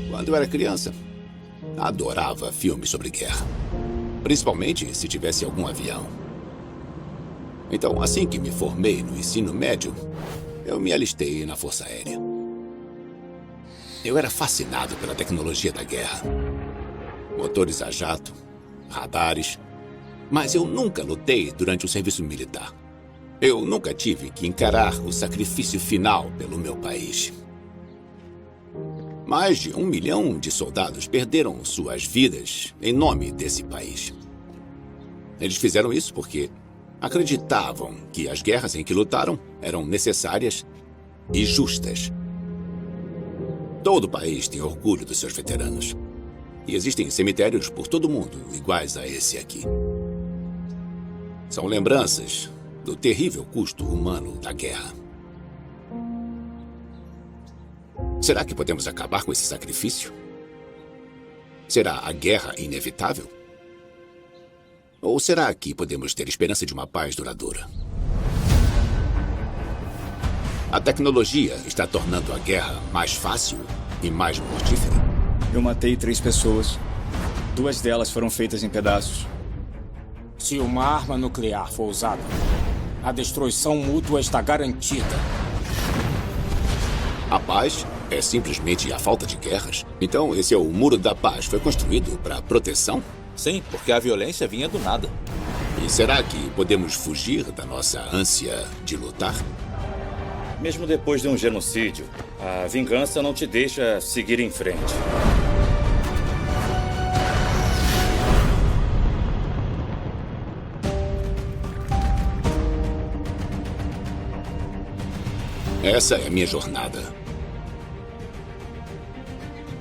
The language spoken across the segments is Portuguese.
Quando eu era criança, adorava filmes sobre guerra. Principalmente se tivesse algum avião. Então, assim que me formei no ensino médio, eu me alistei na Força Aérea. Eu era fascinado pela tecnologia da guerra. Motores a jato, radares. Mas eu nunca lutei durante o serviço militar. Eu nunca tive que encarar o sacrifício final pelo meu país. Mais de 1 milhão de soldados perderam suas vidas em nome desse país. Eles fizeram isso porque acreditavam que as guerras em que lutaram eram necessárias e justas. Todo o país tem orgulho dos seus veteranos. E existem cemitérios por todo o mundo iguais a esse aqui. São lembranças do terrível custo humano da guerra. Será que podemos acabar com esse sacrifício? Será a guerra inevitável? Ou será que podemos ter esperança de uma paz duradoura? A tecnologia está tornando a guerra mais fácil e mais mortífera. Eu matei 3 pessoas. 2 delas foram feitas em pedaços. Se uma arma nuclear for usada, a destruição mútua está garantida. A paz é simplesmente a falta de guerras. Então, esse é o Muro da Paz. Foi construído para proteção? Sim, porque a violência vinha do nada. E será que podemos fugir da nossa ânsia de lutar? Mesmo depois de um genocídio, a vingança não te deixa seguir em frente. Essa é a minha jornada.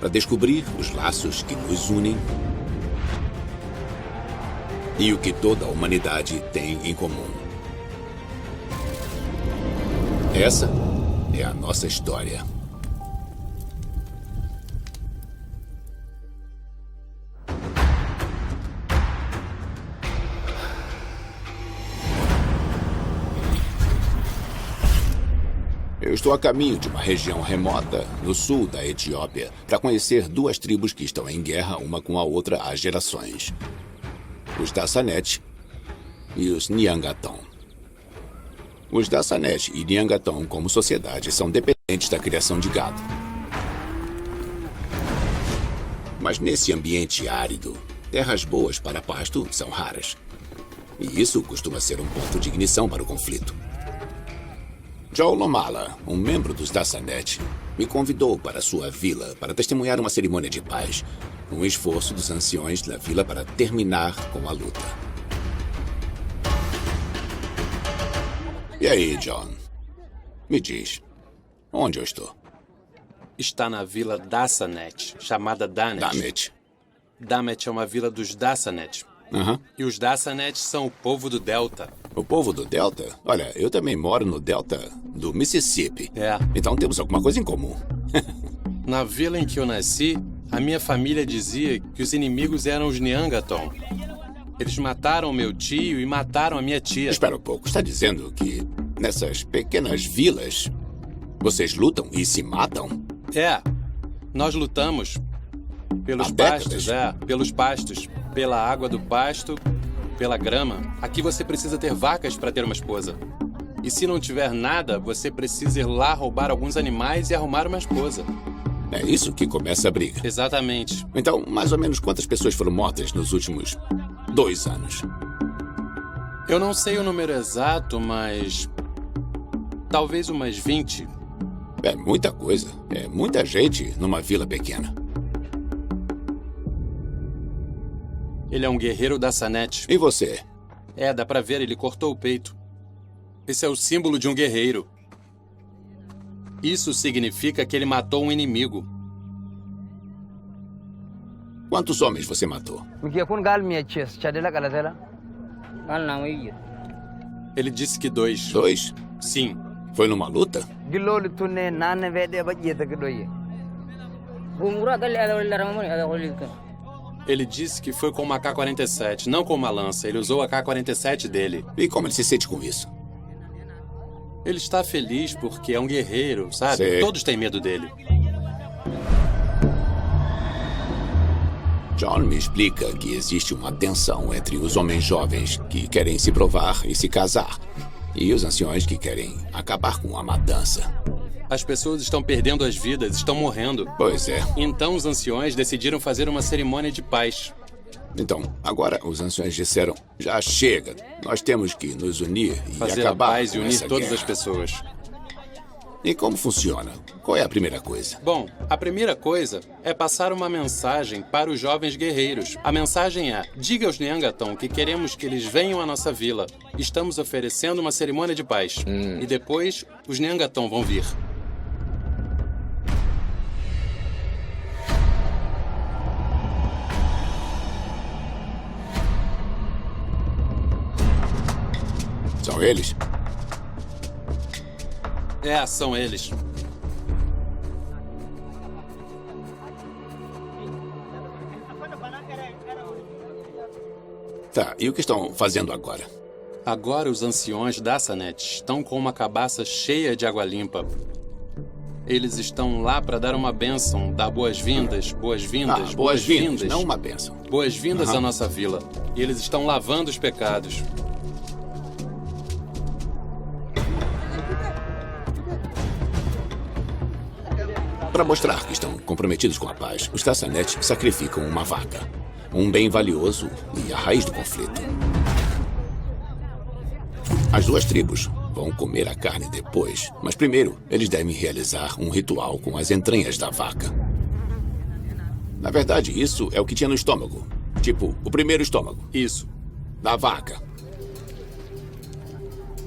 Para descobrir os laços que nos unem e o que toda a humanidade tem em comum. Essa é a nossa história. Eu estou a caminho de uma região remota no sul da Etiópia para conhecer 2 tribos que estão em guerra uma com a outra há gerações. Os Dassanet e os Nyangaton. Os Dassanet e Nyangaton, como sociedade, são dependentes da criação de gado. Mas nesse ambiente árido, terras boas para pasto são raras. E isso costuma ser um ponto de ignição para o conflito. Joe Lomala, um membro dos Dassanet, me convidou para sua vila para testemunhar uma cerimônia de paz, um esforço dos anciões da vila para terminar com a luta. E aí, John? Me diz, onde eu estou? Está na vila Dassanet, chamada Danet. Damet. Damet é uma vila dos Dassanet. E os Dassanet são o povo do Delta. O povo do Delta? Olha, eu também moro no Delta do Mississippi. É. Então temos alguma coisa em comum. Na vila em que eu nasci, a minha família dizia que os inimigos eram os Nyangaton. Eles mataram meu tio e mataram a minha tia. Espera um pouco, está dizendo que nessas pequenas vilas vocês lutam e se matam? É, nós lutamos pelos pastos, pelos pastos, pela água do pasto, pela grama. Aqui você precisa ter vacas para ter uma esposa. E se não tiver nada, você precisa ir lá roubar alguns animais e arrumar uma esposa. É isso que começa a briga. Exatamente. Então, mais ou menos quantas pessoas foram mortas nos últimos 2 anos? Eu não sei o número exato, mas talvez umas 20. É muita coisa. É muita gente numa vila pequena. Ele é um guerreiro Dassanet. E você? É, dá pra ver, ele cortou o peito. Esse é o símbolo de um guerreiro. Isso significa que ele matou um inimigo. Quantos homens você matou? Ele disse que 2. 2? Sim. Foi numa luta? Ele disse que foi com uma AK-47, não com uma lança. Ele usou a AK-47 dele. E como ele se sente com isso? Ele está feliz porque é um guerreiro, sabe? Sei. Todos têm medo dele. John me explica que existe uma tensão entre os homens jovens que querem se provar e se casar e os anciões que querem acabar com a matança. As pessoas estão perdendo as vidas, estão morrendo. Pois é. Então os anciões decidiram fazer uma cerimônia de paz. Então, agora os anciões disseram, já chega, nós temos que nos unir e fazer acabar a paz com e unir essa todas guerra. as pessoas. E como funciona? Qual é a primeira coisa? Bom, a primeira coisa é passar uma mensagem para os jovens guerreiros. A mensagem é: diga aos Neangaton que queremos que eles venham à nossa vila. Estamos oferecendo uma cerimônia de paz. E depois, os Neangaton vão vir. São eles? É, são eles. Tá, e o que estão fazendo agora? Agora os anciões da Sanet estão com uma cabaça cheia de água limpa. Eles estão lá para dar uma bênção, dar boas-vindas, boas-vindas, boas-vindas, não uma bênção. Boas-vindas à nossa vila. E eles estão lavando os pecados. Para mostrar que estão comprometidos com a paz, os Tassanet sacrificam uma vaca. Um bem valioso e a raiz do conflito. As duas tribos vão comer a carne depois, mas primeiro eles devem realizar um ritual com as entranhas da vaca. Na verdade, isso é o que tinha no estômago. Tipo, o primeiro estômago. Isso. Da vaca.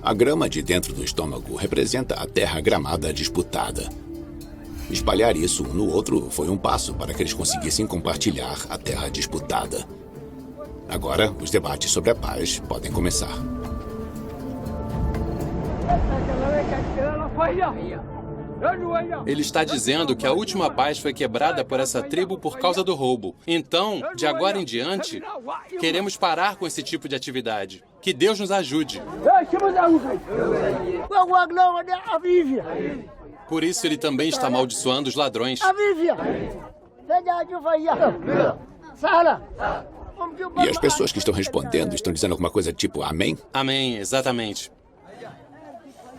A grama de dentro do estômago representa a terra gramada disputada. Espalhar isso um no outro foi um passo para que eles conseguissem compartilhar a terra disputada. Agora, os debates sobre a paz podem começar. Ele está dizendo que a última paz foi quebrada por essa tribo por causa do roubo. Então, de agora em diante, queremos parar com esse tipo de atividade. Que Deus nos ajude. Por isso ele também está amaldiçoando os ladrões. E as pessoas que estão respondendo estão dizendo alguma coisa tipo amém? Amém, exatamente.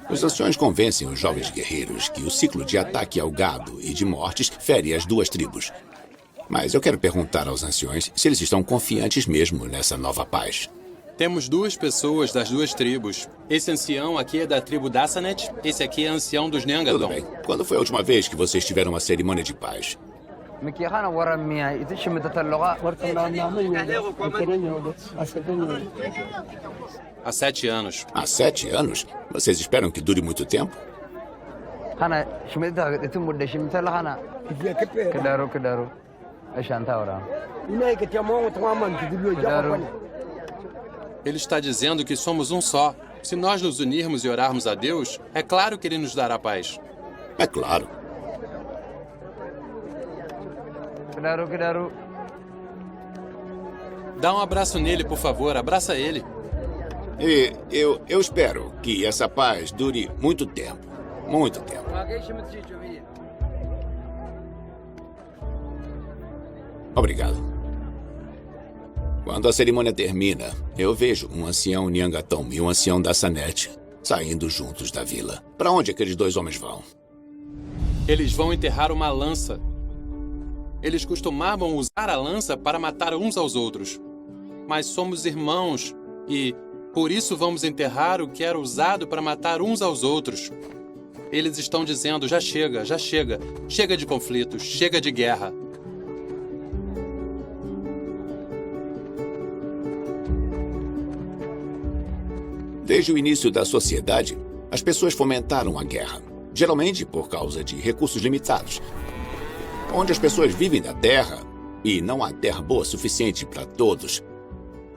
Os anciões convencem os jovens guerreiros que o ciclo de ataque ao gado e de mortes fere as duas tribos. Mas eu quero perguntar aos anciões se eles estão confiantes mesmo nessa nova paz. Temos duas pessoas das duas tribos. Esse ancião aqui é da tribo Dassanet, esse aqui é ancião dos Neangaton. Tudo bem. Quando foi a última vez que vocês tiveram uma cerimônia de paz? Há 7 anos. Há 7 anos? Vocês esperam que dure muito tempo? Ele está dizendo que somos um só. Se nós nos unirmos e orarmos a Deus, é claro que Ele nos dará paz. É claro. Dá um abraço nele, por favor. Abraça ele. E eu espero que essa paz dure muito tempo. Muito tempo. Obrigado. Quando a cerimônia termina, eu vejo um ancião Neangaton e um ancião da Sanet saindo juntos da vila. Para onde aqueles dois homens vão? Eles vão enterrar uma lança. Eles costumavam usar a lança para matar uns aos outros. Mas somos irmãos e, por isso, vamos enterrar o que era usado para matar uns aos outros. Eles estão dizendo, já chega, já chega. Chega de conflitos, chega de guerra. Desde o início da sociedade, as pessoas fomentaram a guerra, geralmente por causa de recursos limitados. Onde as pessoas vivem da terra e não há terra boa suficiente para todos,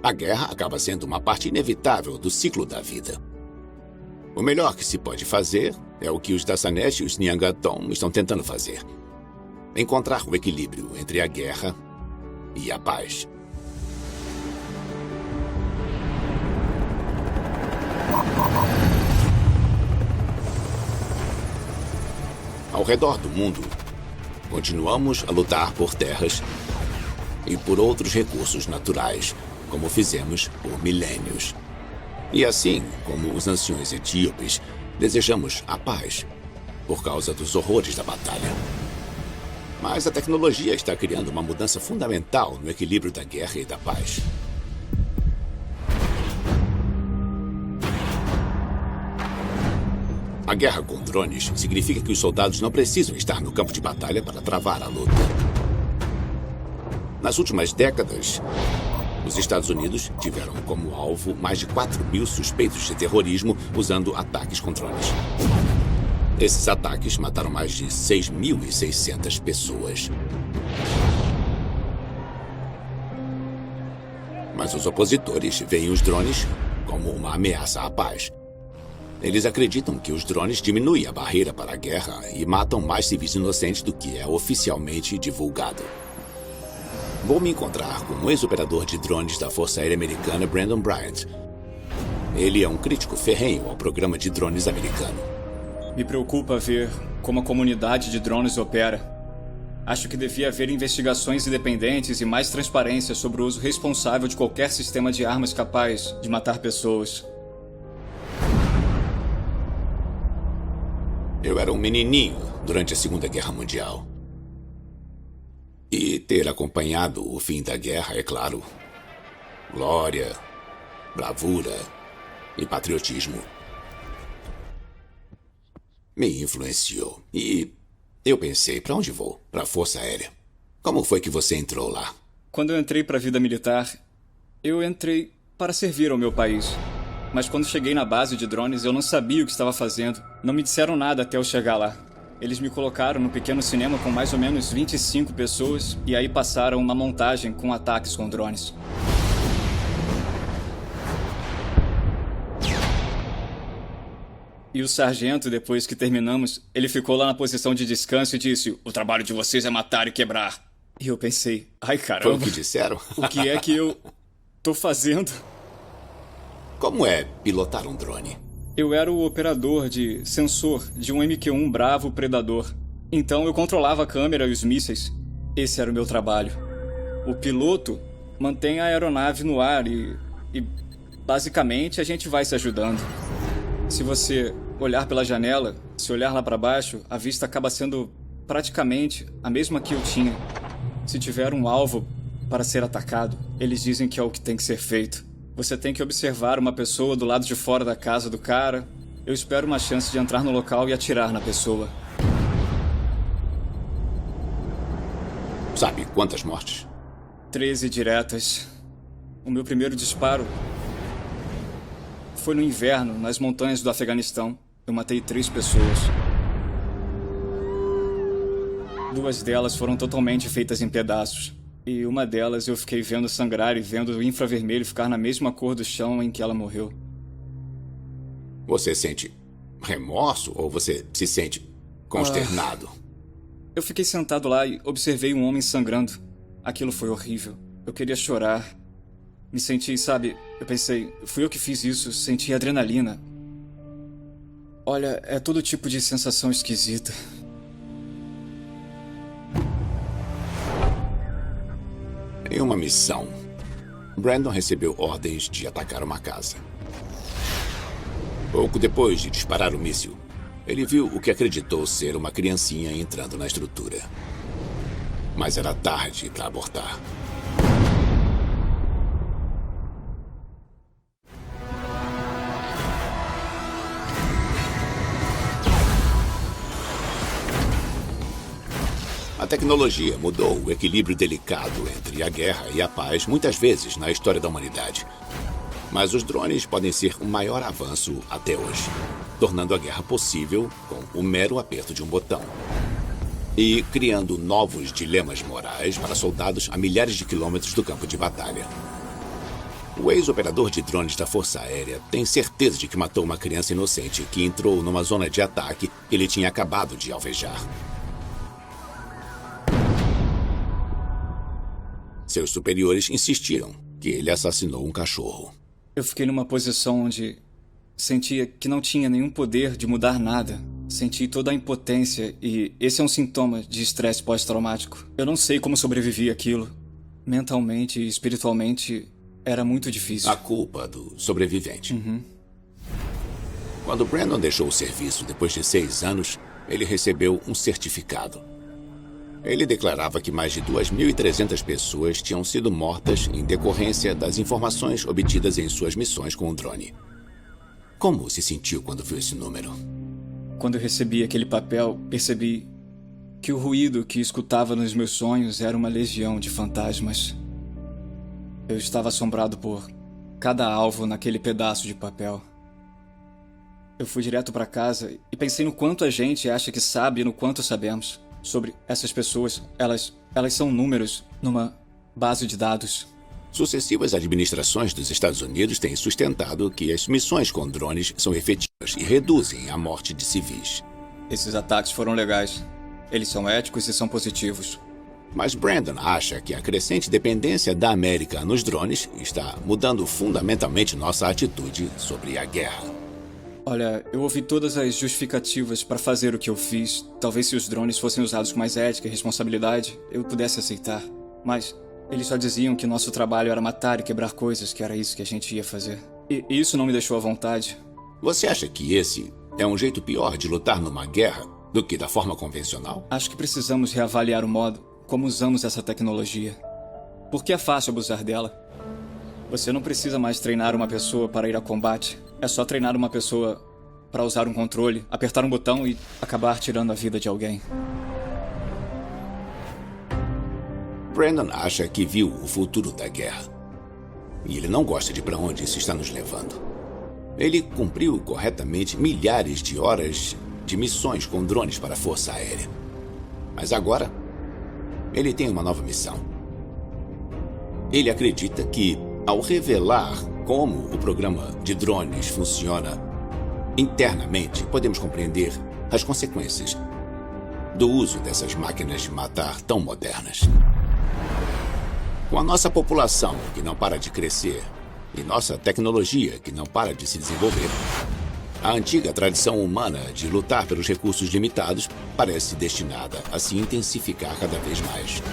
a guerra acaba sendo uma parte inevitável do ciclo da vida. O melhor que se pode fazer é o que os Dassanet e os Neangaton estão tentando fazer: encontrar o equilíbrio entre a guerra e a paz. Ao redor do mundo, continuamos a lutar por terras e por outros recursos naturais, como fizemos por milênios. E assim como os anciões etíopes, desejamos a paz por causa dos horrores da batalha. Mas a tecnologia está criando uma mudança fundamental no equilíbrio da guerra e da paz. A guerra com drones significa que os soldados não precisam estar no campo de batalha para travar a luta. Nas últimas décadas, os Estados Unidos tiveram como alvo mais de 4.000 suspeitos de terrorismo usando ataques com drones. Esses ataques mataram mais de 6.600 pessoas. Mas os opositores veem os drones como uma ameaça à paz. Eles acreditam que os drones diminuem a barreira para a guerra e matam mais civis inocentes do que é oficialmente divulgado. Vou me encontrar com um ex-operador de drones da Força Aérea Americana, Brandon Bryant. Ele é um crítico ferrenho ao programa de drones americano. Me preocupa ver como a comunidade de drones opera. Acho que devia haver investigações independentes e mais transparência sobre o uso responsável de qualquer sistema de armas capaz de matar pessoas. Eu era um menininho durante a Segunda Guerra Mundial. E ter acompanhado o fim da guerra, é claro, glória, bravura e patriotismo, me influenciou. E eu pensei, para onde vou? Para a Força Aérea. Como foi que você entrou lá? Quando eu entrei para a vida militar, eu entrei para servir ao meu país. Mas quando cheguei na base de drones, eu não sabia o que estava fazendo. Não me disseram nada até eu chegar lá. Eles me colocaram num pequeno cinema com mais ou menos 25 pessoas e aí passaram uma montagem com ataques com drones. E o sargento, depois que terminamos, ele ficou lá na posição de descanso e disse: "O trabalho de vocês é matar e quebrar." E eu pensei, ai caramba. Foi o que disseram? O que é que eu tô fazendo? Como é pilotar um drone? Eu era o operador de sensor de um MQ-1 Bravo Predador. Então eu controlava a câmera e os mísseis. Esse era o meu trabalho. O piloto mantém a aeronave no ar e basicamente a gente vai se ajudando. Se você olhar pela janela, se olhar lá para baixo, a vista acaba sendo praticamente a mesma que eu tinha. Se tiver um alvo para ser atacado, eles dizem que é o que tem que ser feito. Você tem que observar uma pessoa do lado de fora da casa do cara. Eu espero uma chance de entrar no local e atirar na pessoa. Sabe quantas mortes? 13 diretas. O meu primeiro disparo foi no inverno, nas montanhas do Afeganistão. Eu matei 3 pessoas. 2 delas foram totalmente feitas em pedaços. E uma delas eu fiquei vendo sangrar e vendo o infravermelho ficar na mesma cor do chão em que ela morreu. Você sente remorso ou você se sente consternado? Eu fiquei sentado lá e observei um homem sangrando. Aquilo foi horrível. Eu queria chorar. Me senti, sabe, eu pensei, fui eu que fiz isso, senti adrenalina. Olha, é todo tipo de sensação esquisita. Em uma missão, Brandon recebeu ordens de atacar uma casa. Pouco depois de disparar o míssil, ele viu o que acreditou ser uma criancinha entrando na estrutura. Mas era tarde para abortar. A tecnologia mudou o equilíbrio delicado entre a guerra e a paz muitas vezes na história da humanidade. Mas os drones podem ser o maior avanço até hoje, tornando a guerra possível com o mero aperto de um botão. E criando novos dilemas morais para soldados a milhares de quilômetros do campo de batalha. O ex-operador de drones da Força Aérea tem certeza de que matou uma criança inocente que entrou numa zona de ataque que ele tinha acabado de alvejar. Seus superiores insistiram que ele assassinou um cachorro. Eu fiquei numa posição onde sentia que não tinha nenhum poder de mudar nada. Senti toda a impotência e esse é um sintoma de estresse pós-traumático. Eu não sei como sobrevivi àquilo. mentalmente e espiritualmente era muito difícil. A culpa do sobrevivente. Quando Brandon deixou o serviço depois de 6 anos, ele recebeu um certificado. Ele declarava que mais de 2.300 pessoas tinham sido mortas em decorrência das informações obtidas em suas missões com o drone. Como se sentiu quando viu esse número? Quando eu recebi aquele papel, percebi que o ruído que escutava nos meus sonhos era uma legião de fantasmas. Eu estava assombrado por cada alvo naquele pedaço de papel. Eu fui direto para casa e pensei no quanto a gente acha que sabe e no quanto sabemos sobre essas pessoas. Elas são números numa base de dados. Sucessivas administrações dos Estados Unidos têm sustentado que as missões com drones são efetivas e reduzem a morte de civis. Esses ataques foram legais. Eles são éticos e são positivos. Mas Brandon acha que a crescente dependência da América nos drones está mudando fundamentalmente nossa atitude sobre a guerra. Olha, eu ouvi todas as justificativas para fazer o que eu fiz. Talvez se os drones fossem usados com mais ética e responsabilidade, eu pudesse aceitar. Mas eles só diziam que nosso trabalho era matar e quebrar coisas, que era isso que a gente ia fazer. E isso não me deixou à vontade. Você acha que esse é um jeito pior de lutar numa guerra do que da forma convencional? Acho que precisamos reavaliar o modo como usamos essa tecnologia. Porque é fácil abusar dela. Você não precisa mais treinar uma pessoa para ir a combate. É só treinar uma pessoa para usar um controle, apertar um botão e acabar tirando a vida de alguém. Brandon acha que viu o futuro da guerra. E ele não gosta de para onde isso está nos levando. Ele cumpriu corretamente milhares de horas de missões com drones para a Força Aérea. Mas agora, ele tem uma nova missão. Ele acredita que, ao revelar como o programa de drones funciona internamente, podemos compreender as consequências do uso dessas máquinas de matar tão modernas. Com a nossa população que não para de crescer e nossa tecnologia que não para de se desenvolver, a antiga tradição humana de lutar pelos recursos limitados parece destinada a se intensificar cada vez mais.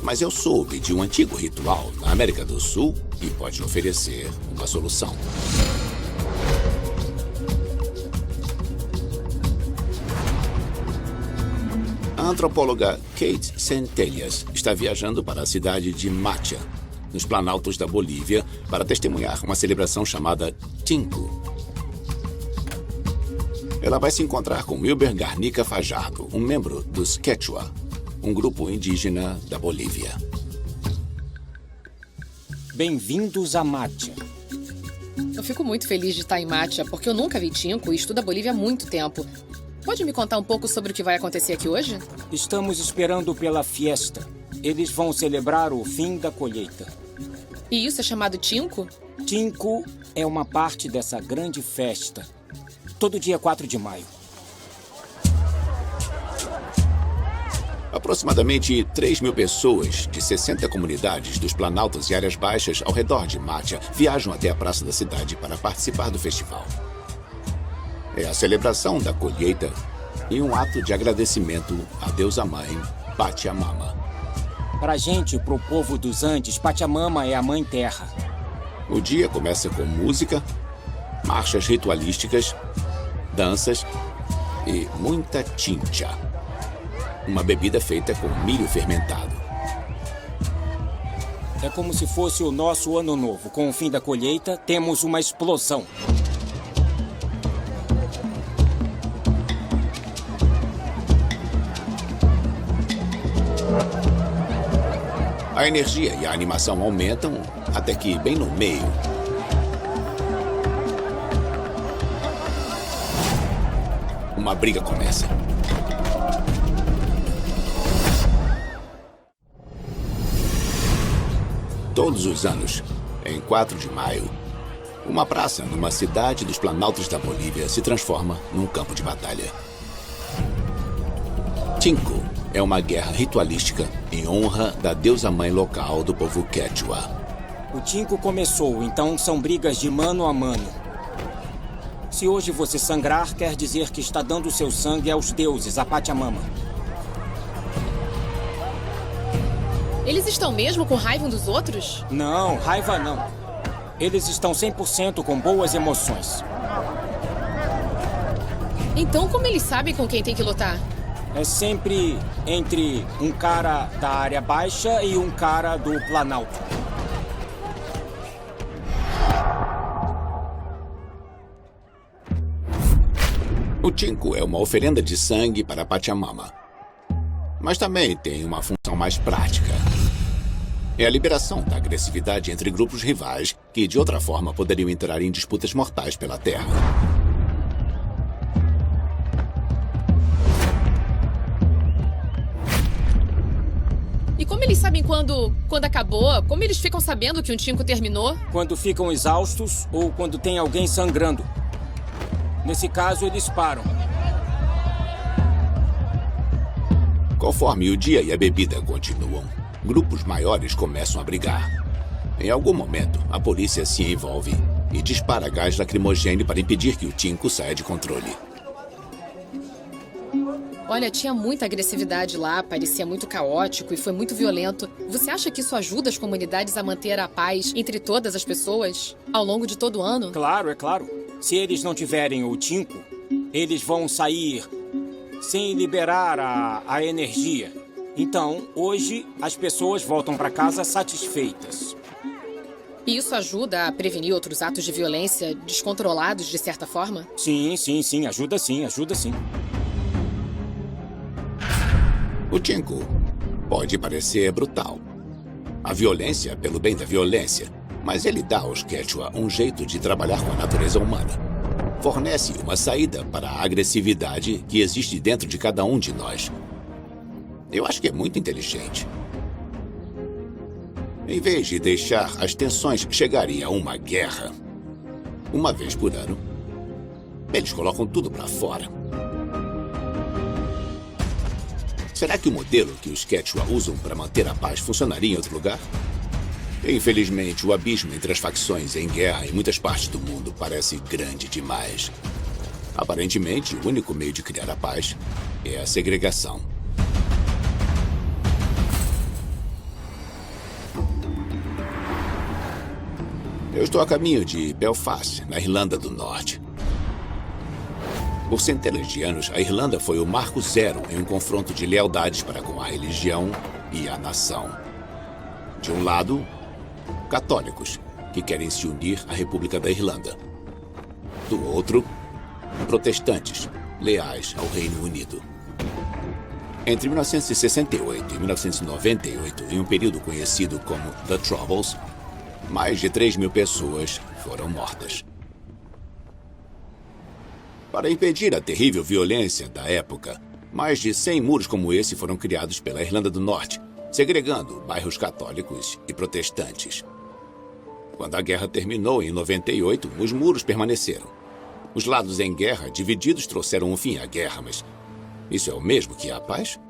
Mas eu soube de um antigo ritual na América do Sul que pode oferecer uma solução. A antropóloga Kate Centellas está viajando para a cidade de Macha, nos Planaltos da Bolívia, para testemunhar uma celebração chamada Tinku. Ela vai se encontrar com Wilber Garnica Fajardo, um membro dos Quechua, um grupo indígena da Bolívia. Bem-vindos a Macha. Eu fico muito feliz de estar em Macha, porque eu nunca vi Tinku e estudo a Bolívia há muito tempo. Pode me contar um pouco sobre o que vai acontecer aqui hoje? Estamos esperando pela fiesta. Eles vão celebrar o fim da colheita. E isso é chamado Tinku? Tinku é uma parte dessa grande festa. Todo dia 4 de maio. Aproximadamente 3.000 pessoas de 60 comunidades dos Planaltos e áreas baixas ao redor de Macha viajam até a praça da cidade para participar do festival. É a celebração da colheita e um ato de agradecimento à deusa-mãe Pachamama. Pra gente, pro povo dos Andes, Pachamama é a mãe terra. O dia começa com música, marchas ritualísticas, danças e muita chincha, uma bebida feita com milho fermentado. É como se fosse o nosso ano novo. Com o fim da colheita, temos uma explosão. A energia e a animação aumentam até que, bem no meio, uma briga começa. Todos os anos, em 4 de maio, uma praça numa cidade dos Planaltos da Bolívia se transforma num campo de batalha. Tinku é uma guerra ritualística em honra da deusa-mãe local do povo Quechua. O Tinku começou, então são brigas de mano a mano. Se hoje você sangrar, quer dizer que está dando seu sangue aos deuses, a Pachamama. Eles estão mesmo com raiva um dos outros? Não, raiva não. Eles estão 100% com boas emoções. Então como eles sabem com quem tem que lutar? É sempre entre um cara da área baixa e um cara do Planalto. O Tinku é uma oferenda de sangue para Pachamama. Mas também tem uma função mais prática. É a liberação da agressividade entre grupos rivais que, de outra forma, poderiam entrar em disputas mortais pela terra. E como eles sabem quando acabou? Como eles ficam sabendo que um Tinku terminou? Quando ficam exaustos ou quando tem alguém sangrando. Nesse caso, eles param. Conforme o dia e a bebida continuam, grupos maiores começam a brigar. Em algum momento, a polícia se envolve e dispara gás lacrimogêneo para impedir que o Tinku saia de controle. Olha, tinha muita agressividade lá, parecia muito caótico e foi muito violento. Você acha que isso ajuda as comunidades a manter a paz entre todas as pessoas ao longo de todo o ano? Claro, é claro. Se eles não tiverem o Tinku, eles vão sair sem liberar a energia. Então, hoje, as pessoas voltam para casa satisfeitas. E isso ajuda a prevenir outros atos de violência descontrolados, de certa forma? Sim, ajuda sim. O Tinku pode parecer brutal. A violência pelo bem da violência. Mas ele dá aos Quechua um jeito de trabalhar com a natureza humana. Fornece uma saída para a agressividade que existe dentro de cada um de nós. Eu acho que é muito inteligente. Em vez de deixar as tensões chegarem a uma guerra, uma vez por ano, eles colocam tudo para fora. Será que o modelo que os Quechua usam para manter a paz funcionaria em outro lugar? Infelizmente, o abismo entre as facções em guerra em muitas partes do mundo parece grande demais. Aparentemente, o único meio de criar a paz é a segregação. Eu estou a caminho de Belfast, na Irlanda do Norte. Por centenas de anos, a Irlanda foi o marco zero em um confronto de lealdades para com a religião e a nação. De um lado, católicos, que querem se unir à República da Irlanda. Do outro, protestantes, leais ao Reino Unido. Entre 1968 e 1998, em um período conhecido como The Troubles, mais de 3.000 pessoas foram mortas. Para impedir a terrível violência da época, mais de 100 muros como esse foram criados pela Irlanda do Norte, segregando bairros católicos e protestantes. Quando a guerra terminou em 98, os muros permaneceram. Os lados em guerra divididos trouxeram um fim à guerra, mas isso é o mesmo que a paz?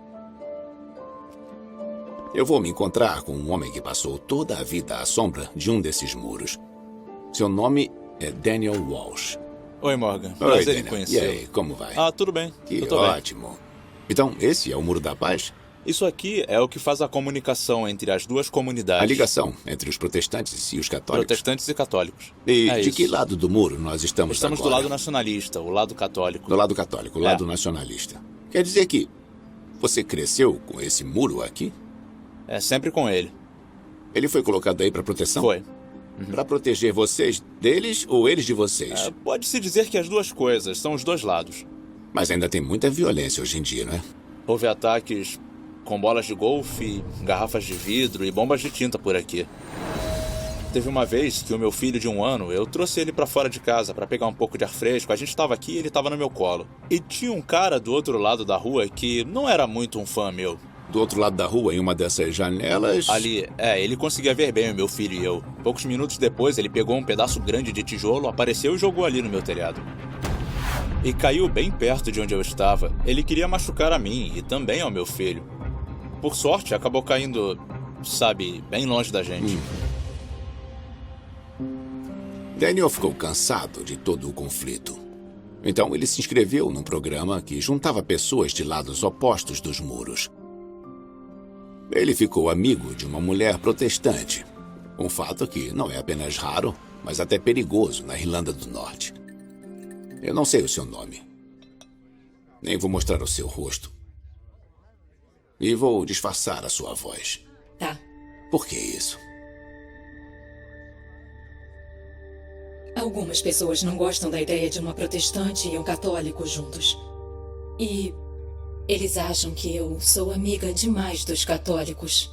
Eu vou me encontrar com um homem que passou toda a vida à sombra de um desses muros. Seu nome é Daniel Walsh. Oi, Morgan. Oi, Prazer em Daniel. conhecer. E aí, como vai? Tudo bem. Que Eu tô bem. ótimo. Então, esse é o Muro da Paz? Isso aqui é o que faz a comunicação entre as duas comunidades. A ligação entre os protestantes e os católicos? Protestantes e católicos. E É de isso. que lado do muro nós estamos Estamos do agora? lado nacionalista, o lado católico. Do lado católico, o lado nacionalista. Quer dizer que você cresceu com esse muro aqui? É sempre com ele. Ele foi colocado aí para proteção? Foi. Para proteger vocês deles ou eles de vocês? Pode-se dizer que as duas coisas, são os dois lados. Mas ainda tem muita violência hoje em dia, não é? Houve ataques com bolas de golfe, garrafas de vidro e bombas de tinta por aqui. Teve uma vez que o meu filho de 1 ano, eu trouxe ele pra fora de casa pra pegar um pouco de ar fresco. A gente tava aqui e ele tava no meu colo. E tinha um cara do outro lado da rua que não era muito um fã meu. Do outro lado da rua, em uma dessas janelas... Ali, ele conseguia ver bem o meu filho e eu. Poucos minutos depois, ele pegou um pedaço grande de tijolo, apareceu e jogou ali no meu telhado. E caiu bem perto de onde eu estava. Ele queria machucar a mim e também ao meu filho. Por sorte, acabou caindo, sabe, bem longe da gente. Daniel ficou cansado de todo o conflito. Então ele se inscreveu num programa que juntava pessoas de lados opostos dos muros. Ele ficou amigo de uma mulher protestante. Um fato que não é apenas raro, mas até perigoso na Irlanda do Norte. Eu não sei o seu nome. Nem vou mostrar o seu rosto. E vou disfarçar a sua voz. Tá. Por que isso? Algumas pessoas não gostam da ideia de uma protestante e um católico juntos. E eles acham que eu sou amiga demais dos católicos.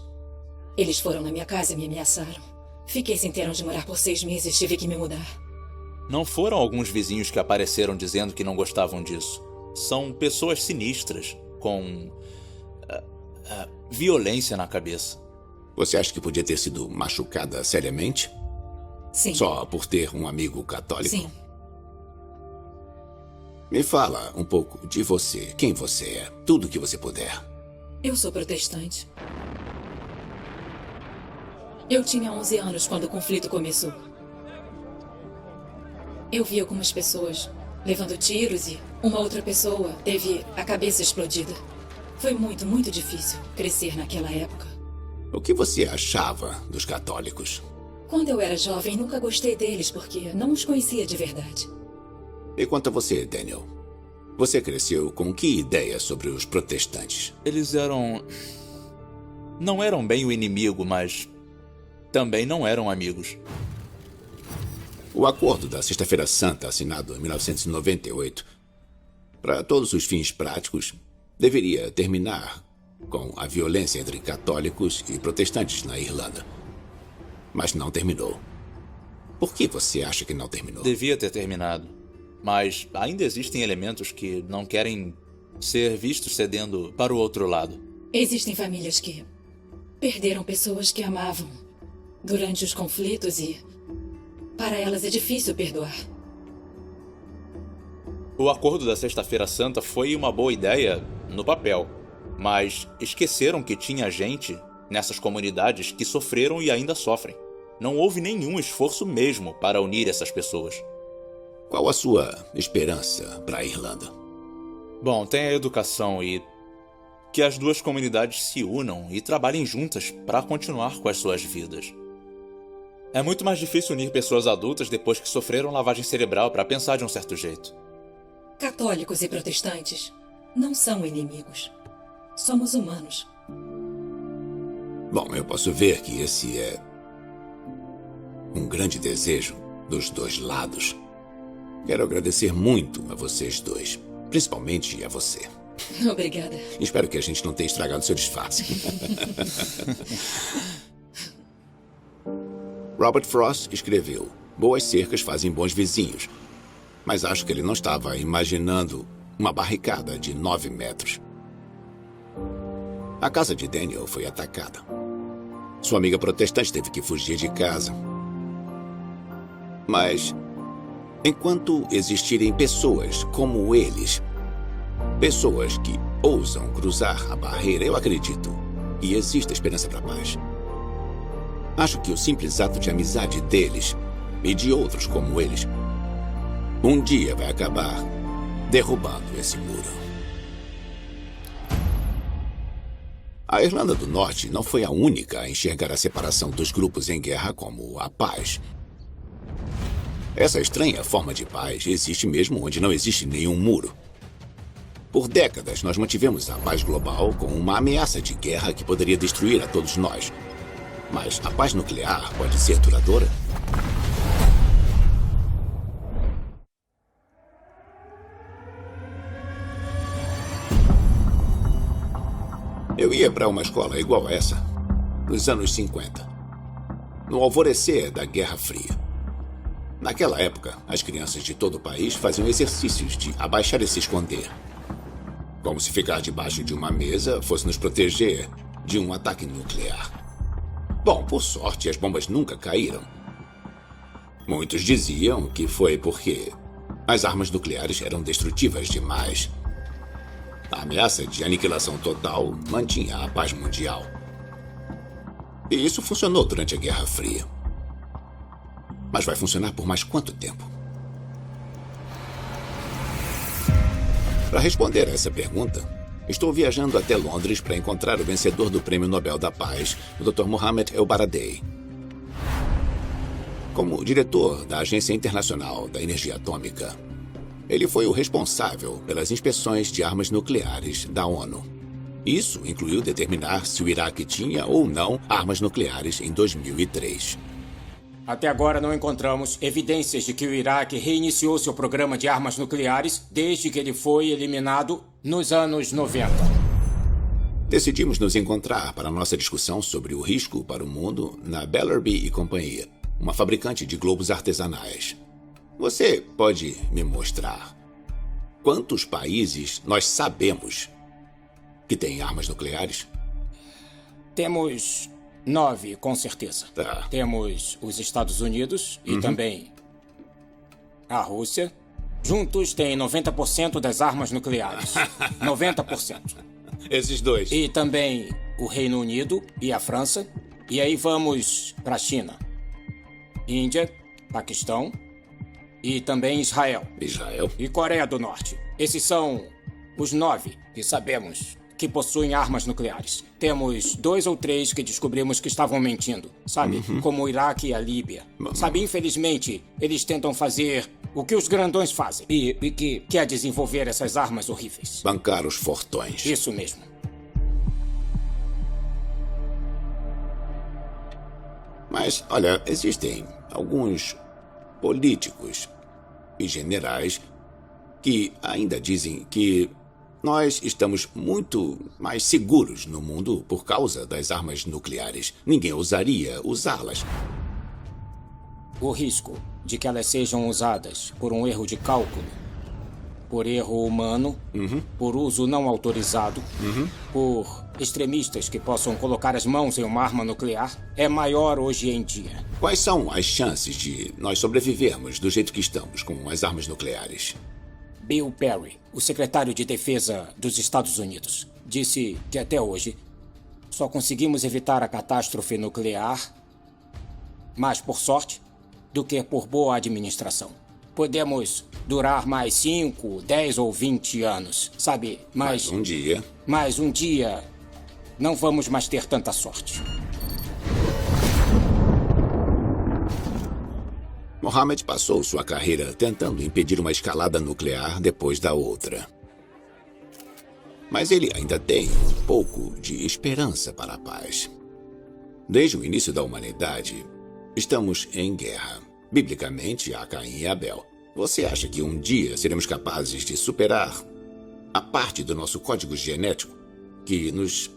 Eles foram na minha casa e me ameaçaram. Fiquei sem ter onde morar por 6 meses, tive que me mudar. Não foram alguns vizinhos que apareceram dizendo que não gostavam disso. São pessoas sinistras, com violência na cabeça. Você acha que podia ter sido machucada seriamente? Sim. Só por ter um amigo católico? Sim. Me fala um pouco de você. Quem você é? Tudo que você puder. Eu sou protestante. Eu tinha 11 anos quando o conflito começou. Eu vi algumas pessoas levando tiros e uma outra pessoa teve a cabeça explodida. Foi muito, muito difícil crescer naquela época. O que você achava dos católicos? Quando eu era jovem, nunca gostei deles porque não os conhecia de verdade. E quanto a você, Daniel? Você cresceu com que ideia sobre os protestantes? Eles não eram bem o inimigo, mas também não eram amigos. O Acordo da Sexta-feira Santa, assinado em 1998, para todos os fins práticos, deveria terminar com a violência entre católicos e protestantes na Irlanda. Mas não terminou. Por que você acha que não terminou? Devia ter terminado. Mas ainda existem elementos que não querem ser vistos cedendo para o outro lado. Existem famílias que perderam pessoas que amavam durante os conflitos e para elas é difícil perdoar. O Acordo da Sexta-feira Santa foi uma boa ideia no papel, mas esqueceram que tinha gente nessas comunidades que sofreram e ainda sofrem. Não houve nenhum esforço mesmo para unir essas pessoas. Qual a sua esperança para a Irlanda? Bom, tem a educação e que as duas comunidades se unam e trabalhem juntas para continuar com as suas vidas. É muito mais difícil unir pessoas adultas depois que sofreram lavagem cerebral para pensar de um certo jeito. Católicos e protestantes não são inimigos. Somos humanos. Bom, eu posso ver que esse é um grande desejo dos dois lados. Quero agradecer muito a vocês dois, principalmente a você. Obrigada. Espero que a gente não tenha estragado seu disfarce. Robert Frost escreveu: boas cercas fazem bons vizinhos. Mas acho que ele não estava imaginando uma barricada de 9 metros. A casa de Daniel foi atacada. Sua amiga protestante teve que fugir de casa. Mas, enquanto existirem pessoas como eles, pessoas que ousam cruzar a barreira, eu acredito que existe esperança para a paz. Acho que o simples ato de amizade deles e de outros como eles um dia vai acabar derrubando esse muro. A Irlanda do Norte não foi a única a enxergar a separação dos grupos em guerra como a paz. Essa estranha forma de paz existe mesmo onde não existe nenhum muro. Por décadas, nós mantivemos a paz global com uma ameaça de guerra que poderia destruir a todos nós. Mas a paz nuclear pode ser duradoura? Eu ia para uma escola igual a essa, nos anos 50, no alvorecer da Guerra Fria. Naquela época, as crianças de todo o país faziam exercícios de abaixar e se esconder. Como se ficar debaixo de uma mesa fosse nos proteger de um ataque nuclear. Bom, por sorte, as bombas nunca caíram. Muitos diziam que foi porque as armas nucleares eram destrutivas demais. A ameaça de aniquilação total mantinha a paz mundial. E isso funcionou durante a Guerra Fria. Mas vai funcionar por mais quanto tempo? Para responder a essa pergunta, Estou viajando até Londres para encontrar o vencedor do Prêmio Nobel da Paz, o Dr. Mohamed El-Baradei. Como diretor da Agência Internacional da Energia Atômica, ele foi o responsável pelas inspeções de armas nucleares da ONU. Isso incluiu determinar se o Iraque tinha ou não armas nucleares em 2003. Até agora não encontramos evidências de que o Iraque reiniciou seu programa de armas nucleares desde que ele foi eliminado nos anos 90. Decidimos nos encontrar para nossa discussão sobre o risco para o mundo na Bellerby e Companhia, uma fabricante de globos artesanais. Você pode me mostrar quantos países nós sabemos que têm armas nucleares? Temos 9, com certeza. Tá. Temos os Estados Unidos e também a Rússia. Juntos têm 90% das armas nucleares. 90%. Esses dois. E também o Reino Unido e a França. E aí vamos para a China, Índia, Paquistão e também Israel. Israel. E Coreia do Norte. Esses são os 9 que sabemos que possuem armas nucleares. Temos 2 ou 3 que descobrimos que estavam mentindo, sabe? Como o Iraque e a Líbia. Sabe, infelizmente, eles tentam fazer o que os grandões fazem. E que é desenvolver essas armas horríveis. Bancar os fortões. Isso mesmo. Mas, olha, existem alguns políticos e generais que ainda dizem que nós estamos muito mais seguros no mundo por causa das armas nucleares. Ninguém ousaria usá-las. O risco de que elas sejam usadas por um erro de cálculo, por erro humano, por uso não autorizado, por extremistas que possam colocar as mãos em uma arma nuclear, é maior hoje em dia. Quais são as chances de nós sobrevivermos do jeito que estamos com as armas nucleares? Bill Perry, o secretário de Defesa dos Estados Unidos, disse que até hoje só conseguimos evitar a catástrofe nuclear, mais por sorte do que por boa administração. Podemos durar mais 5, 10 ou 20 anos, sabe? Mas um dia não vamos mais ter tanta sorte. Mohamed passou sua carreira tentando impedir uma escalada nuclear depois da outra. Mas ele ainda tem um pouco de esperança para a paz. Desde o início da humanidade, estamos em guerra. Biblicamente, há Caim e Abel. Você acha que um dia seremos capazes de superar a parte do nosso código genético que nos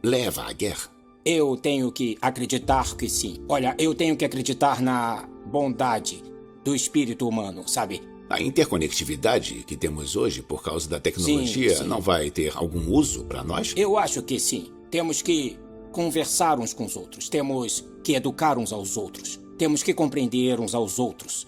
leva à guerra? Eu tenho que acreditar que sim. Olha, eu tenho que acreditar na bondade do espírito humano, sabe? A interconectividade que temos hoje por causa da tecnologia sim. não vai ter algum uso para nós? Eu acho que sim. Temos que conversar uns com os outros. Temos que educar uns aos outros. Temos que compreender uns aos outros.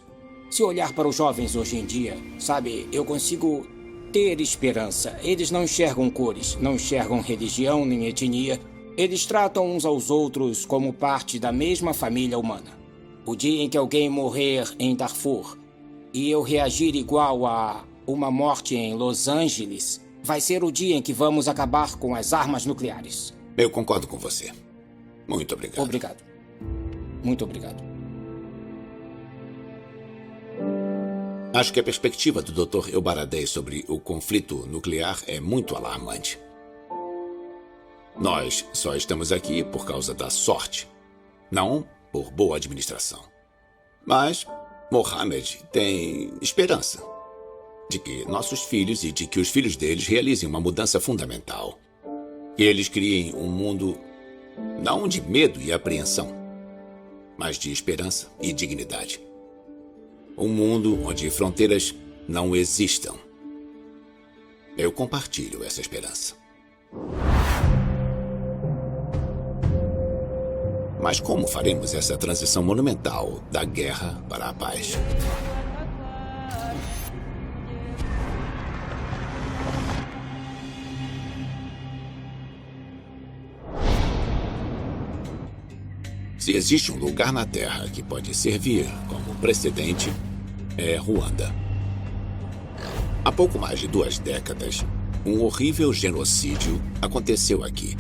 Se olhar para os jovens hoje em dia, sabe, eu consigo ter esperança. Eles não enxergam cores, não enxergam religião nem etnia. Eles tratam uns aos outros como parte da mesma família humana. O dia em que alguém morrer em Darfur e eu reagir igual a uma morte em Los Angeles, vai ser o dia em que vamos acabar com as armas nucleares. Eu concordo com você. Muito obrigado. Obrigado. Muito obrigado. Acho que a perspectiva do Dr. El-Baradei sobre o conflito nuclear é muito alarmante. Nós só estamos aqui por causa da sorte, não por boa administração. Mas Mohamed tem esperança de que nossos filhos e de que os filhos deles realizem uma mudança fundamental. Que eles criem um mundo não de medo e apreensão, mas de esperança e dignidade. Um mundo onde fronteiras não existam. Eu compartilho essa esperança. Mas como faremos essa transição monumental da guerra para a paz? Se existe um lugar na Terra que pode servir como precedente, é Ruanda. Há pouco mais de 2 décadas, Um horrível genocídio aconteceu aqui.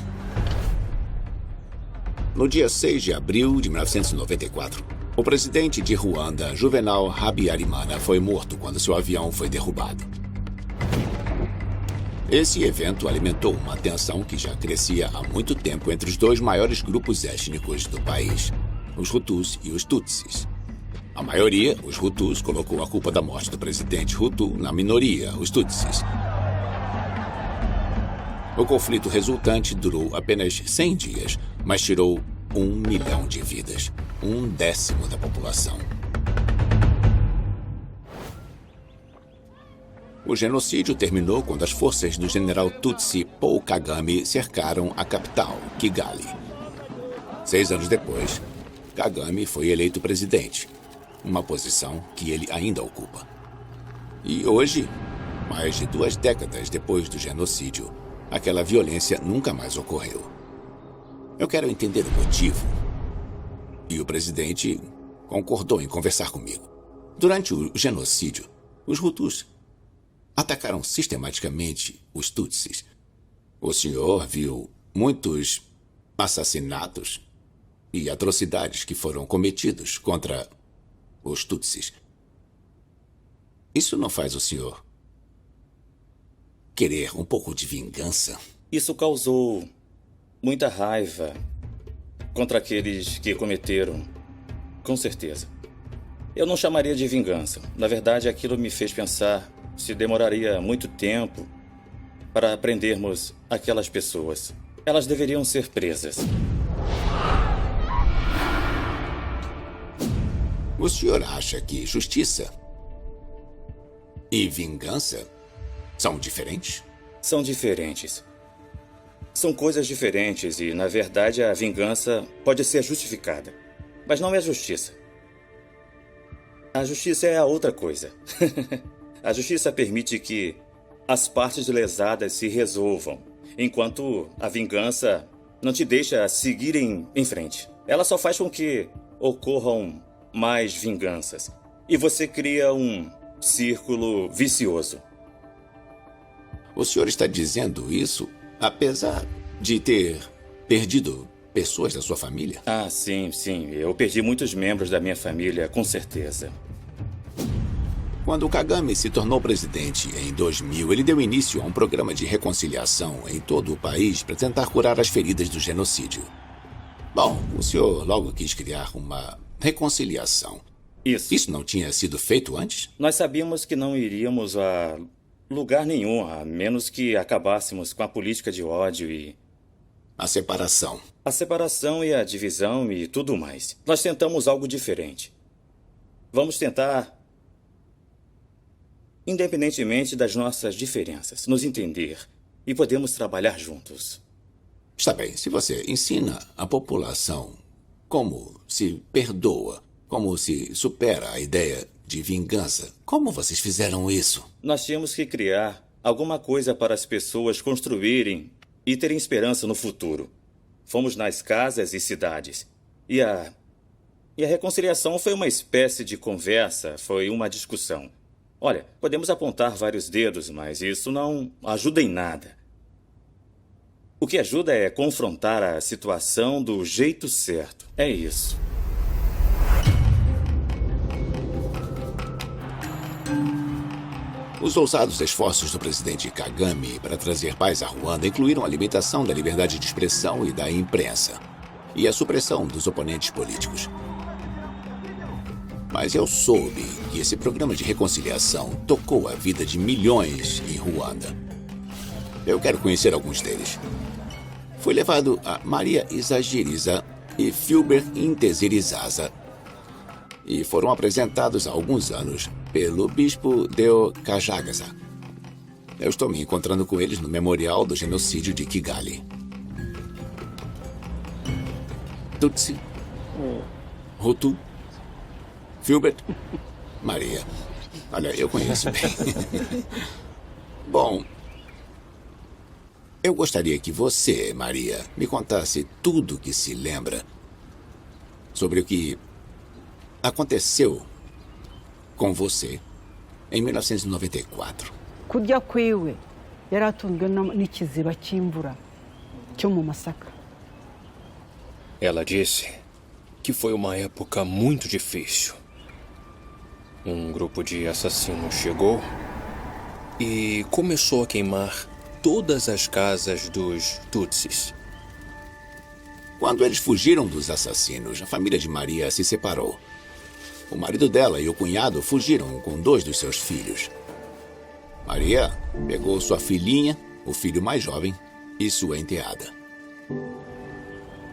No dia 6 de abril de 1994, o presidente de Ruanda, Juvenal Habyarimana, foi morto quando seu avião foi derrubado. Esse evento alimentou uma tensão que já crescia há muito tempo entre os dois maiores grupos étnicos do país, os Hutus e os Tutsis. A maioria, os Hutus, colocou a culpa da morte do presidente Hutu na minoria, os Tutsis. O conflito resultante durou apenas 100 dias, mas tirou 1 milhão de vidas, 1/10 da população. O genocídio terminou quando as forças do general Tutsi Paul Kagame cercaram a capital, Kigali. 6 anos depois, Kagame foi eleito presidente, uma posição que ele ainda ocupa. E hoje, mais de 2 décadas depois do genocídio, aquela violência nunca mais ocorreu. Eu quero entender o motivo. E o presidente concordou em conversar comigo. Durante o genocídio, os Hutus atacaram sistematicamente os Tutsis. O senhor viu muitos assassinatos e atrocidades que foram cometidos contra os Tutsis. Isso não faz o senhor querer um pouco de vingança? Isso causou muita raiva contra aqueles que cometeram, com certeza. Eu não chamaria de vingança. Na verdade, aquilo me fez pensar se demoraria muito tempo para prendermos aquelas pessoas. Elas deveriam ser presas. O senhor acha que justiça e vingança são diferentes? São diferentes. São coisas diferentes e, na verdade, a vingança pode ser justificada. Mas não é justiça. A justiça é a outra coisa. A justiça permite que as partes lesadas se resolvam, enquanto a vingança não te deixa seguir em frente. Ela só faz com que ocorram mais vinganças. E você cria um círculo vicioso. O senhor está dizendo isso apesar de ter perdido pessoas da sua família? Ah, sim. Eu perdi muitos membros da minha família, com certeza. Quando Kagame se tornou presidente em 2000, ele deu início a um programa de reconciliação em todo o país para tentar curar as feridas do genocídio. Bom, o senhor logo quis criar uma reconciliação. Isso não tinha sido feito antes? Nós sabíamos que não iríamos a lugar nenhum, a menos que acabássemos com a política de ódio e... a separação. A separação e a divisão e tudo mais. Nós tentamos algo diferente. Vamos tentar, independentemente das nossas diferenças, nos entender e podemos trabalhar juntos. Está bem, se você ensina a população como se perdoa, como se supera a ideia de vingança, como vocês fizeram isso? Nós tínhamos que criar alguma coisa para as pessoas construírem e terem esperança no futuro. Fomos nas casas e cidades. E a reconciliação foi uma espécie de conversa, foi uma discussão. Olha, podemos apontar vários dedos, mas isso não ajuda em nada. O que ajuda é confrontar a situação do jeito certo. É isso. Os ousados esforços do presidente Kagame para trazer paz a Ruanda incluíram a limitação da liberdade de expressão e da imprensa, e a supressão dos oponentes políticos. Mas eu soube que esse programa de reconciliação tocou a vida de milhões em Ruanda. Eu quero conhecer alguns deles. Foi levado a Maria Izagiriza e Filbert Intezirizaza, e foram apresentados há alguns anos pelo bispo Deo Kajagaza. Eu estou me encontrando com eles no Memorial do Genocídio de Kigali. Tutsi, Hutu, Filbert, Maria. Olha, eu conheço bem. Bom, eu gostaria que você, Maria, me contasse tudo o que se lembra sobre o que aconteceu com você em 1994. yari atunzwe n'ikiziba cy'imvura cyo mu Masaka. Ela disse que foi uma época muito difícil. Grupo de assassinos chegou e começou a queimar todas as casas dos Tutsis. Quando eles fugiram dos assassinos, a família de Maria se separou. O marido dela e o cunhado fugiram com 2 dos seus filhos. Maria pegou sua filhinha, o filho mais jovem, e sua enteada.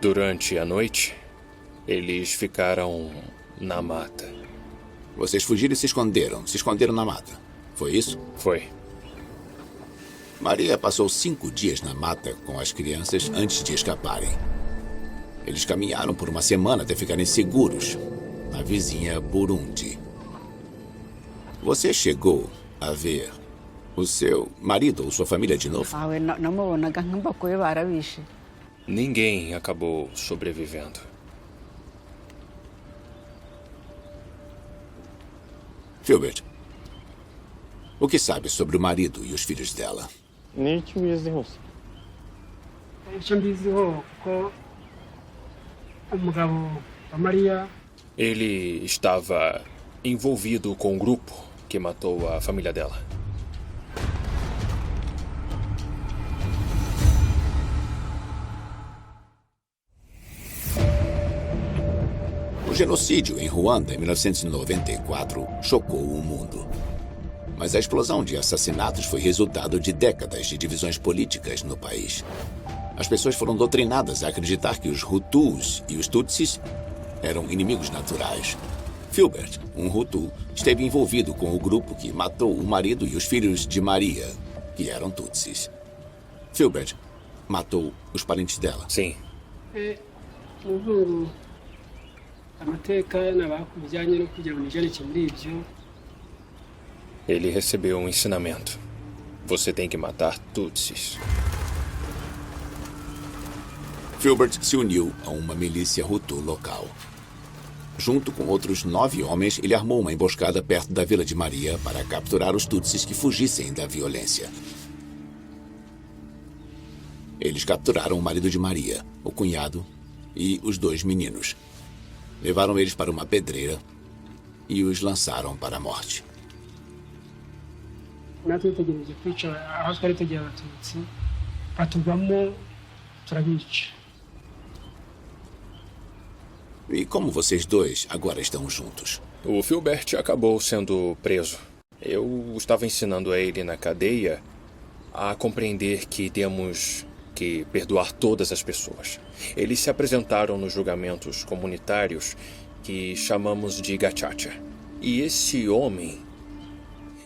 Durante a noite, eles ficaram na mata. Vocês fugiram e se esconderam na mata. Foi isso? Foi. Maria passou 5 dias na mata com as crianças antes de escaparem. Eles caminharam por uma semana até ficarem seguros na vizinha Burundi. Você chegou a ver o seu marido ou sua família de novo? Ninguém acabou sobrevivendo. Filbert, o que sabe sobre o marido e os filhos dela? Ele estava envolvido com o grupo que matou a família dela. O genocídio em Ruanda, em 1994, chocou o mundo. Mas a explosão de assassinatos foi resultado de décadas de divisões políticas no país. As pessoas foram doutrinadas a acreditar que os Hutus e os Tutsis eram inimigos naturais. Filbert, um Hutu, esteve envolvido com o grupo que matou o marido e os filhos de Maria, que eram Tutsis. Filbert matou os parentes dela. Sim. Ele recebeu um ensinamento. Você tem que matar Tutsis. Filbert se uniu a uma milícia Hutu local. Junto com outros 9 homens, ele armou uma emboscada perto da Vila de Maria para capturar os Tutsis que fugissem da violência. Eles capturaram o marido de Maria, o cunhado e os 2 meninos. Levaram eles para uma pedreira e os lançaram para a morte. E como vocês 2 agora estão juntos? O Filbert acabou sendo preso. Eu estava ensinando a ele na cadeia a compreender que temos que perdoar todas as pessoas. Eles se apresentaram nos julgamentos comunitários que chamamos de gachacha. E esse homem,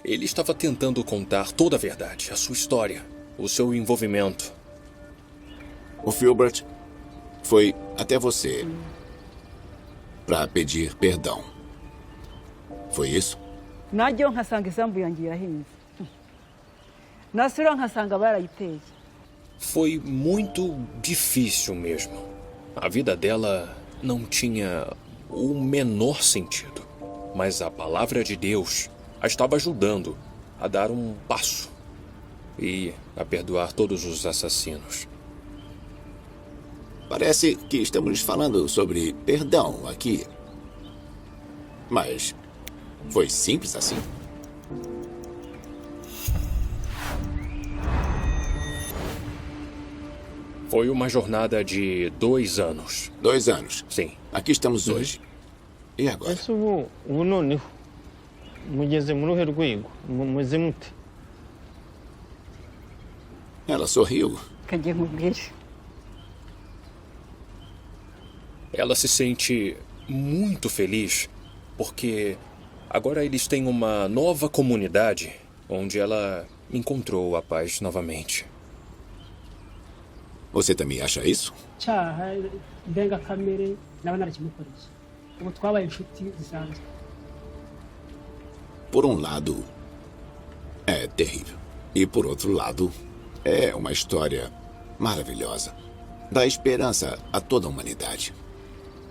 ele estava tentando contar toda a verdade, a sua história, o seu envolvimento. O Filbert foi até você para pedir perdão. Foi isso? Foi muito difícil mesmo. A vida dela não tinha o menor sentido. Mas a palavra de Deus a estava ajudando a dar um passo e a perdoar todos os assassinos. Parece que estamos falando sobre perdão aqui. Mas foi simples assim? Foi uma jornada de 2 anos. 2 anos? Sim. Aqui estamos hoje. E agora? Ela sorriu. Ela se sente muito feliz porque agora eles têm uma nova comunidade onde ela encontrou a paz novamente. Você também acha isso? Por um lado, é terrível. E por outro lado, é uma história maravilhosa. Dá esperança a toda a humanidade.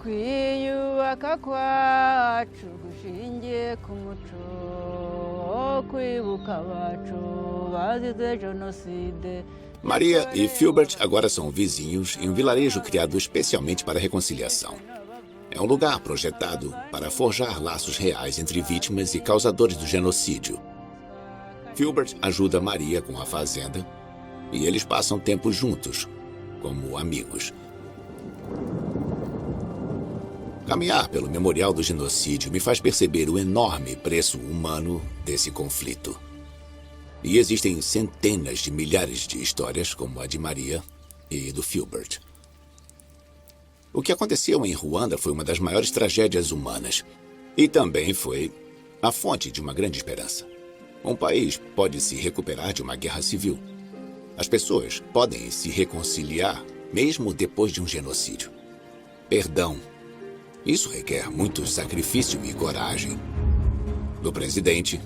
kwiyubaka kwacu gushingiye ku muco wo Maria e Filbert agora são vizinhos em um vilarejo criado especialmente para a reconciliação. É um lugar projetado para forjar laços reais entre vítimas e causadores do genocídio. Filbert ajuda Maria com a fazenda e eles passam tempo juntos, como amigos. Caminhar pelo Memorial do Genocídio me faz perceber o enorme preço humano desse conflito. E existem centenas de milhares de histórias como a de Maria e do Filbert. O que aconteceu em Ruanda foi uma das maiores tragédias humanas. E também foi a fonte de uma grande esperança. Um país pode se recuperar de uma guerra civil. As pessoas podem se reconciliar mesmo depois de um genocídio. Perdão. Isso requer muito sacrifício e coragem. Do presidente,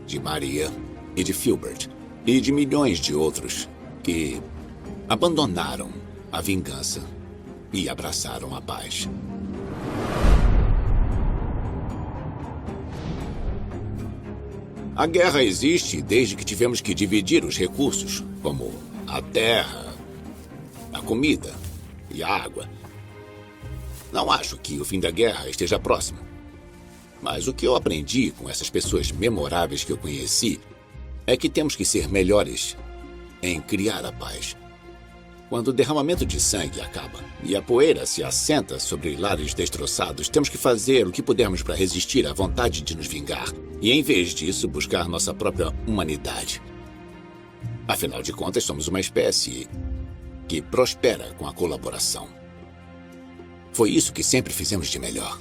de Maria e de Filbert, e de milhões de outros que abandonaram a vingança e abraçaram a paz. A guerra existe desde que tivemos que dividir os recursos, como a terra, a comida e a água. Não acho que o fim da guerra esteja próximo. Mas o que eu aprendi com essas pessoas memoráveis que eu conheci é que temos que ser melhores em criar a paz. Quando o derramamento de sangue acaba e a poeira se assenta sobre lares destroçados, temos que fazer o que pudermos para resistir à vontade de nos vingar e, em vez disso, buscar nossa própria humanidade. Afinal de contas, somos uma espécie que prospera com a colaboração. Foi isso que sempre fizemos de melhor.